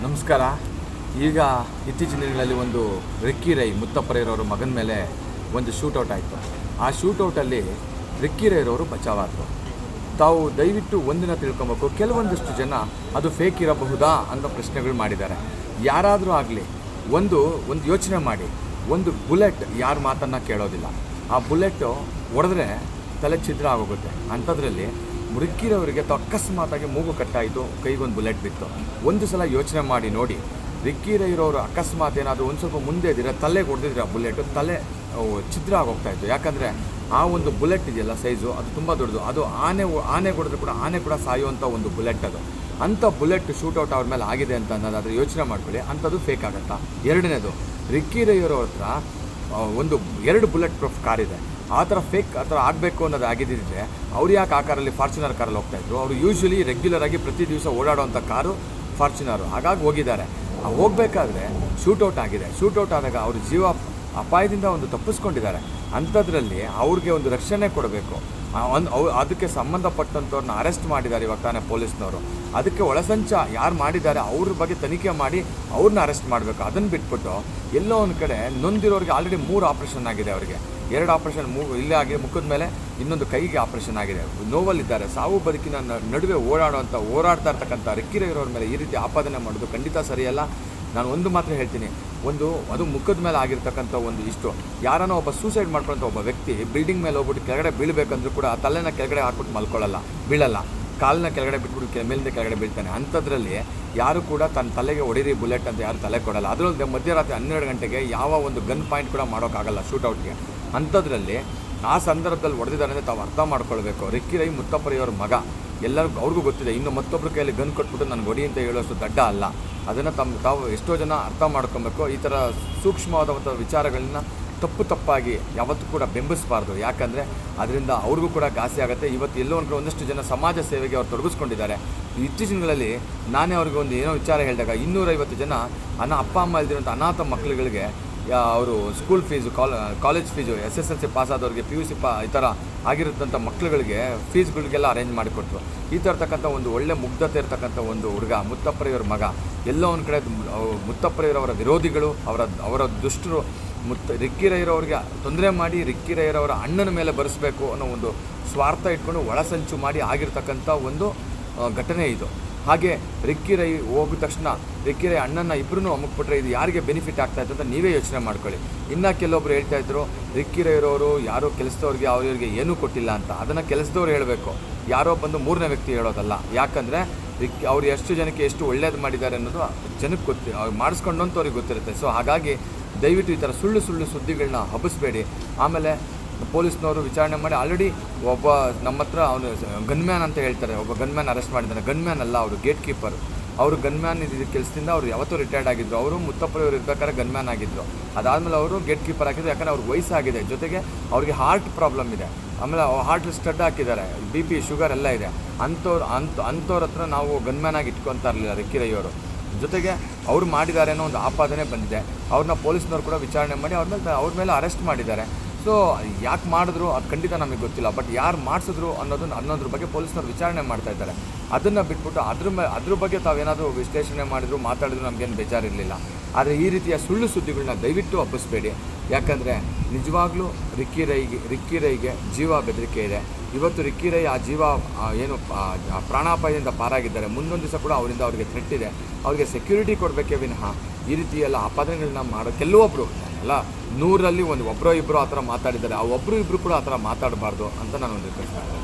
ನಮಸ್ಕಾರ. ಈಗ ಇತ್ತೀಚಿನ ದಿನಗಳಲ್ಲಿ ಒಂದು ರಿಕ್ಕಿ ರೈ ಮುತ್ತಪ್ಪರೈರವರ ಮಗನ ಮೇಲೆ ಒಂದು ಶೂಟೌಟ್ ಆಯಿತು. ಆ ಶೂಟೌಟಲ್ಲಿ ರಿಕ್ಕಿ ರೈರವರು ಬಚಾವಾದರು. ತಾವು ದಯವಿಟ್ಟು ಒಂದಿನ ತಿಳ್ಕೊಬೇಕು, ಕೆಲವೊಂದಷ್ಟು ಜನ ಅದು ಫೇಕ್ ಇರಬಹುದಾ ಅನ್ನೋ ಪ್ರಶ್ನೆಗಳು ಮಾಡಿದ್ದಾರೆ. ಯಾರಾದರೂ ಆಗಲಿ ಒಂದು ಯೋಚನೆ ಮಾಡಿ, ಒಂದು ಬುಲೆಟ್ ಯಾರ ಮಾತನ್ನು ಕೇಳೋದಿಲ್ಲ. ಆ ಬುಲೆಟ್ಟು ಹೊಡೆದ್ರೆ ತಲೆ ಛಿದ್ರ ಆಗೋಗುತ್ತೆ. ಅಂಥದ್ರಲ್ಲಿ ರಿಕ್ಕಿರವರಿಗೆ ಅಕಸ್ಮಾತಾಗಿ ಮೂಗು ಕಟ್ಟಾಯಿತು, ಕೈಗೊಂದು ಬುಲೆಟ್ ಬಿತ್ತು. ಒಂದು ಸಲ ಯೋಚನೆ ಮಾಡಿ ನೋಡಿ, ರಿಕ್ಕಿ ರೈರವರು ಅಕಸ್ಮಾತ್ ಏನಾದರೂ ಒಂದು ಸ್ವಲ್ಪ ಮುಂದೆ ಇದ್ದರೆ ತಲೆಗೆ ಹೊಡೆದಿದ್ರೆ ಆ ಬುಲೆಟು ತಲೆ ಛಿದ್ರ ಆಗೋಗ್ತಾಯಿತ್ತು. ಯಾಕಂದರೆ ಆ ಒಂದು ಬುಲೆಟ್ ಇದೆಯಲ್ಲ ಸೈಜು, ಅದು ತುಂಬ ದೊಡ್ಡದು. ಅದು ಆನೆ ಹೊಡೆದ್ರು ಕೂಡ ಆನೆ ಕೂಡ ಸಾಯುವಂಥ ಒಂದು ಬುಲೆಟ್ ಅದು. ಅಂಥ ಬುಲೆಟ್ ಶೂಟೌಟ್ ಅವ್ರ ಮೇಲೆ ಆಗಿದೆ ಅಂತ ಅನ್ನೋದಾದರೆ ಯೋಚನೆ ಮಾಡ್ಕೊಳ್ಳಿ, ಅಂಥದ್ದು ಫೇಕ್ ಆಗುತ್ತಾ? ಎರಡನೇದು, ರಿಕ್ಕಿ ರೈರವ್ರ ಹತ್ರ ಒಂದು 2 ಬುಲೆಟ್ ಪ್ರೂಫ್ ಕಾರ್ ಇದೆ. ಆ ಥರ ಫೇಕ್ ಆ ಥರ ಆಗಬೇಕು ಅನ್ನೋದು ಆಗಿದ್ದಿದ್ರೆ ಅವ್ರು ಯಾಕೆ ಆ ಕಾರಲ್ಲಿ ಫಾರ್ಚುನರ್ ಕಾರಲ್ಲಿ ಹೋಗ್ತಾಯಿದ್ರು? ಅವರು ಯೂಶ್ವಲಿ ರೆಗ್ಯುಲರಾಗಿ ಪ್ರತಿ ದಿವಸ ಓಡಾಡುವಂಥ ಕಾರು ಫಾರ್ಚುನರು. ಹಾಗಾಗಿ ಹೋಗಿದ್ದಾರೆ. ಹೋಗಬೇಕಾದ್ರೆ ಶೂಟೌಟ್ ಆಗಿದೆ. ಶೂಟೌಟ್ ಆದಾಗ ಅವ್ರ ಜೀವ ಅಪಾಯದಿಂದ ಒಂದು ತಪ್ಪಿಸ್ಕೊಂಡಿದ್ದಾರೆ. ಅಂಥದ್ರಲ್ಲಿ ಅವ್ರಿಗೆ ಒಂದು ರಕ್ಷಣೆ ಕೊಡಬೇಕು. ಅದಕ್ಕೆ ಸಂಬಂಧಪಟ್ಟಂಥವ್ರನ್ನ ಅರೆಸ್ಟ್ ಮಾಡಿದ್ದಾರೆ ಇವಾಗ ತಾನೇ ಪೊಲೀಸ್ನವರು. ಅದಕ್ಕೆ ಒಳಸಂಚ ಯಾರು ಮಾಡಿದ್ದಾರೆ ಅವ್ರ ಬಗ್ಗೆ ತನಿಖೆ ಮಾಡಿ ಅವ್ರನ್ನ ಅರೆಸ್ಟ್ ಮಾಡಬೇಕು. ಅದನ್ನು ಬಿಟ್ಬಿಟ್ಟು ಎಲ್ಲೋ ಒಂದು ಕಡೆ ನೊಂದಿರೋರಿಗೆ ಆಲ್ರೆಡಿ 3 ಆಪ್ರೇಷನ್ ಆಗಿದೆ. ಅವರಿಗೆ 2 ಆಪ್ರೇಷನ್ ಇಲ್ಲೇ ಆಗಿ ಮುಖದ ಮೇಲೆ, ಇನ್ನೊಂದು ಕೈಗೆ ಆಪ್ರೇಷನ್ ಆಗಿದೆ. ನೋವಲ್ಲಿದ್ದಾರೆ. ಸಾವು ಬದುಕಿನ ನಡುವೆ ಓಡಾಡ್ತಾ ಇರ್ತಕ್ಕಂಥ ರಿಕ್ಕಿ ರೈರವ್ರ ಮೇಲೆ ಈ ರೀತಿ ಆಪಾದನೆ ಮಾಡೋದು ಖಂಡಿತ ಸರಿಯಲ್ಲ. ನಾನು ಒಂದು ಮಾತ್ರ ಹೇಳ್ತೀನಿ, ಅದು ಮುಖದ ಮೇಲೆ ಆಗಿರ್ತಕ್ಕಂಥ ಇಷ್ಟು ಯಾರನ್ನೋ ಒಬ್ಬ ಸೂಸೈಡ್ ಮಾಡ್ಕೊಳ್ಳೋಂಥ ಒಬ್ಬ ವ್ಯಕ್ತಿ ಬಿಲ್ಡಿಂಗ್ ಮೇಲೆ ಹೋಗ್ಬಿಟ್ಟು ಕೆಳಗಡೆ ಬೀಳಬೇಕಂದ್ರೂ ಕೂಡ ಆ ತಲೆನ ಕೆಳಗಡೆ ಹಾಕ್ಬಿಟ್ಟು ಬೀಳಲ್ಲ, ಕಾಲನ್ನ ಕೆಳಗಡೆ ಬಿಟ್ಬಿಟ್ಟು ಮೇಲಿಂದ ಕೆಳಗಡೆ ಬೀಳ್ತಾನೆ. ಅಂಥದ್ರಲ್ಲಿ ಯಾರು ಕೂಡ ತನ್ನ ತಲೆಗೆ ಹೊಡೀರಿ ಬುಲೆಟ್ ಅಂತ ಯಾರು ತಲೆ ಕೊಡಲ್ಲ. ಅದರಲ್ಲದೆ ಮಧ್ಯರಾತ್ರಿ 12 ಗಂಟೆಗೆ ಯಾವ ಒಂದು ಗನ್ ಪಾಯಿಂಟ್ ಕೂಡ ಮಾಡೋಕ್ಕಾಗಲ್ಲ ಶೂಟೌಟ್ಗೆ. ಅಂಥದ್ರಲ್ಲಿ ಆ ಸಂದರ್ಭದಲ್ಲಿ ಹೊಡೆದಿದ್ದಾರೆ ಅಂದರೆ ತಾವು ಅರ್ಥ ಮಾಡ್ಕೊಳ್ಬೇಕು. ರಿಕ್ಕಿ ರೈ ಮುತ್ತಪ್ಪರೈರವ್ರ ಮಗ, ಎಲ್ಲರಿಗೂ ಅವ್ರಿಗೂ ಗೊತ್ತಿದೆ. ಇನ್ನು ಮತ್ತೊಬ್ಬರ ಕೈಯಲ್ಲಿ ಗನ್ ಕೊಟ್ಬಿಟ್ಟು ನನಗೆ ಹೊಡಿ ಅಂತ ಹೇಳೋಷ್ಟು ದಡ್ಡ ಅಲ್ಲ. ಅದನ್ನು ತಾವು ಎಷ್ಟೋ ಜನ ಅರ್ಥ ಮಾಡ್ಕೊಬೇಕು. ಈ ಥರ ಸೂಕ್ಷ್ಮವಾದಂಥ ವಿಚಾರಗಳನ್ನ ತಪ್ಪಾಗಿ ಯಾವತ್ತೂ ಕೂಡ ಬೆಂಬಲಿಸಬಾರ್ದು. ಯಾಕಂದರೆ ಅದರಿಂದ ಅವ್ರಿಗೂ ಕೂಡ ಘಾಸಿ ಆಗುತ್ತೆ. ಇವತ್ತು ಎಲ್ಲೋ ಒಂದು ಕಡೆ ಒಂದಷ್ಟು ಜನ ಸಮಾಜ ಸೇವೆಗೆ ಅವ್ರು ತೊಡಗಿಸ್ಕೊಂಡಿದ್ದಾರೆ. ಇತ್ತೀಚಿನಗಳಲ್ಲಿ ನಾನೇ ಅವ್ರಿಗೆ ಒಂದು ಏನೋ ವಿಚಾರ ಹೇಳಿದಾಗ 250 ಜನ ಅಪ್ಪ ಅಮ್ಮ ಇಲ್ದಿರೋಂಥ ಅನಾಥ ಮಕ್ಕಳುಗಳಿಗೆ ಅವರು school fees, college fees, SSLC pass ಆದವ್ರಿಗೆ, PUC ಈ ಥರ ಆಗಿರತಕ್ಕಂಥ ಮಕ್ಕಳುಗಳಿಗೆ ಫೀಸ್ಗಳಿಗೆಲ್ಲ ಅರೇಂಜ್ ಮಾಡಿಕೊಟ್ರು. ಈ ಥರ ಇರ್ತಕ್ಕಂಥ ಒಂದು ಒಳ್ಳೆ ಮುಗ್ಧತೆ ಇರ್ತಕ್ಕಂಥ ಒಂದು ಹುಡುಗ ಮುತ್ತಪ್ಪರೈರವ್ರ ಮಗ. ಎಲ್ಲೋ ಒಂದು ಕಡೆ ಮುತ್ತಪ್ಪರೈರವರ ವಿರೋಧಿಗಳು, ಅವರ ದುಷ್ಟರು ರಿಕ್ಕಿ ರೈರವ್ರಿಗೆ ತೊಂದರೆ ಮಾಡಿ ರಿಕ್ಕಿ ರೈರವರ ಅಣ್ಣನ ಮೇಲೆ ಬರೆಸಬೇಕು ಅನ್ನೋ ಒಂದು ಸ್ವಾರ್ಥ ಇಟ್ಕೊಂಡು ಒಳಸಂಚು ಮಾಡಿ ಆಗಿರ್ತಕ್ಕಂಥ ಒಂದು ಘಟನೆ ಇದು. ಹಾಗೆ ರಿಕ್ಕಿ ರೈ ಹೋಗಿದ ತಕ್ಷಣ ರಿಕ್ಕಿ ರೈ ಅಣ್ಣನ ಇಬ್ಬರೂ ಅಮ್ಮಕ್ಬಿಟ್ರೆ ಇದು ಯಾರಿಗೆ ಬೆನಿಫಿಟ್ ಆಗ್ತಾಯಿತ್ತು ಅಂತ ನೀವೇ ಯೋಚನೆ ಮಾಡ್ಕೊಳ್ಳಿ. ಇನ್ನು ಕೆಲವೊಬ್ರು ಹೇಳ್ತಾಯಿದ್ರು ರಿಕ್ಕಿ ರೈರವರು ಯಾರೋ ಕೆಲಸದವ್ರಿಗೆ ಅವ್ರಿಗೆ ಏನೂ ಕೊಟ್ಟಿಲ್ಲ ಅಂತ. ಅದನ್ನು ಕೆಲಸದವ್ರು ಹೇಳಬೇಕು, ಯಾರೋ ಬಂದು 3ನೇ ವ್ಯಕ್ತಿ ಹೇಳೋದಲ್ಲ. ಯಾಕಂದರೆ ಅವ್ರು ಎಷ್ಟು ಜನಕ್ಕೆ ಎಷ್ಟು ಒಳ್ಳೇದು ಮಾಡಿದ್ದಾರೆ ಅನ್ನೋದು ಜನಕ್ಕೆ ಅವ್ರು ಮಾಡಿಸ್ಕೊಂಡಂಥವ್ರಿಗೆ ಗೊತ್ತಿರುತ್ತೆ. ಸೊ ಹಾಗಾಗಿ ದಯವಿಟ್ಟು ಈ ಥರ ಸುಳ್ಳು ಸುದ್ದಿಗಳನ್ನ ಹಬ್ಬಿಸ್ಬೇಡಿ. ಆಮೇಲೆ ಪೊಲೀಸ್ನವರು ವಿಚಾರಣೆ ಮಾಡಿ ಆಲ್ರೆಡಿ ಒಬ್ಬ ನಮ್ಮ ಹತ್ರ ಅವನು ಗನ್ಮ್ಯಾನ್ ಅಂತ ಹೇಳ್ತಾರೆ, ಒಬ್ಬ ಗನ್ಮ್ಯಾನ್ ಅರೆಸ್ಟ್ ಮಾಡಿದ್ದಾನೆ. ಗನ್ಮ್ಯಾನ್ ಅಲ್ಲ, ಅವರು ಗೇಟ್ ಕೀಪರ್. ಅವರು ಗನ್ಮ್ಯಾನ್ ಇದ್ದ ಕೆಲಸದಿಂದ ಅವರು ಯಾವತ್ತೂ ರಿಟೈರ್ಡ್ ಆಗಿದ್ದರು. ಅವರು ಮುತ್ತಪ್ಪರೈರವ್ರು ಇರ್ಬೇಕಾದ್ರೆ ಗನ್ಮ್ಯಾನ್ ಆಗಿದ್ದರು. ಅದಾದಮೇಲೆ ಅವರು ಗೇಟ್ ಕೀಪರ್ ಆಗಿದ್ದರು. ಯಾಕಂದರೆ ಅವ್ರಿಗೆ ವಯಸ್ಸಾಗಿದೆ, ಜೊತೆಗೆ ಅವ್ರಿಗೆ ಹಾರ್ಟ್ ಪ್ರಾಬ್ಲಮ್ ಇದೆ. ಆಮೇಲೆ ಹಾರ್ಟ್ ಸ್ಟಡ್ ಹಾಕಿದ್ದಾರೆ, BP ಶುಗರ್ ಎಲ್ಲ ಇದೆ. ಅಂಥವ್ರ ಹತ್ರ ನಾವು ಗನ್ಮ್ಯಾನ್ ಆಗಿ ಇಟ್ಕೊತಾ ಇರಲಿಲ್ಲ ರಿಕ್ಕಿ ರೈಯವರು. ಜೊತೆಗೆ ಅವ್ರು ಮಾಡಿದ್ದಾರೆ ಅನ್ನೋ ಒಂದು ಆಪಾದನೆ ಬಂದಿದೆ. ಅವ್ರನ್ನ ಪೊಲೀಸ್ನವ್ರು ಕೂಡ ವಿಚಾರಣೆ ಮಾಡಿ ಅವ್ರ ಮೇಲೆ ಅರೆಸ್ಟ್ ಮಾಡಿದ್ದಾರೆ. ಸೊ ಯಾಕೆ ಮಾಡಿದ್ರು ಅದು ಖಂಡಿತ ನಮಗೆ ಗೊತ್ತಿಲ್ಲ. ಬಟ್ ಯಾರು ಮಾಡಿಸಿದ್ರು ಅನ್ನೋದ್ರ ಬಗ್ಗೆ ಪೊಲೀಸ್ನವ್ರು ವಿಚಾರಣೆ ಮಾಡ್ತಾ ಇದ್ದಾರೆ. ಅದನ್ನು ಬಿಟ್ಬಿಟ್ಟು ಅದ್ರ ಬಗ್ಗೆ ತಾವೇನಾದರೂ ವಿಶ್ಲೇಷಣೆ ಮಾಡಿದ್ರು ಮಾತಾಡಿದ್ರು ನಮಗೇನು ಬೇಜಾರಿರಲಿಲ್ಲ. ಆದರೆ ಈ ರೀತಿಯ ಸುಳ್ಳು ಸುದ್ದಿಗಳನ್ನ ದಯವಿಟ್ಟು ಹಬ್ಬಿಸ್ಬೇಡಿ. ಯಾಕಂದರೆ ನಿಜವಾಗ್ಲೂ ರಿಕ್ಕಿ ರೈಗೆ ಜೀವ ಬೆದರಿಕೆ ಇದೆ. ಇವತ್ತು ರಿಕ್ಕಿ ರೈ ಆ ಜೀವ ಏನು ಪ್ರಾಣಾಪಾಯದಿಂದ ಪಾರಾಗಿದ್ದಾರೆ. ಮುಂದೊಂದು ದಿವಸ ಕೂಡ ಅವ್ರಿಗೆ ಥ್ರೆಟ್ ಇದೆ. ಅವ್ರಿಗೆ ಸೆಕ್ಯೂರಿಟಿ ಕೊಡಬೇಕೇ ವಿನಃ ಈ ರೀತಿ ಎಲ್ಲ ಆಪಾದನೆಗಳನ್ನ ಮಾಡೋ ಕೆಲವೊಬ್ಬರು ಎಲ್ಲ 100ರಲ್ಲಿ ಒಬ್ಬರೋ ಇಬ್ಬರು ಆ ಥರ ಮಾತಾಡಿದ್ದಾರೆ. ಆ ಒಬ್ಬರು ಇಬ್ಬರು ಕೂಡ ಆ ಥರ ಮಾತಾಡಬಾರ್ದು ಅಂತ ನಾನು ರಿಕ್ವೆಸ್ಟ್ ಮಾಡ್ತೀನಿ.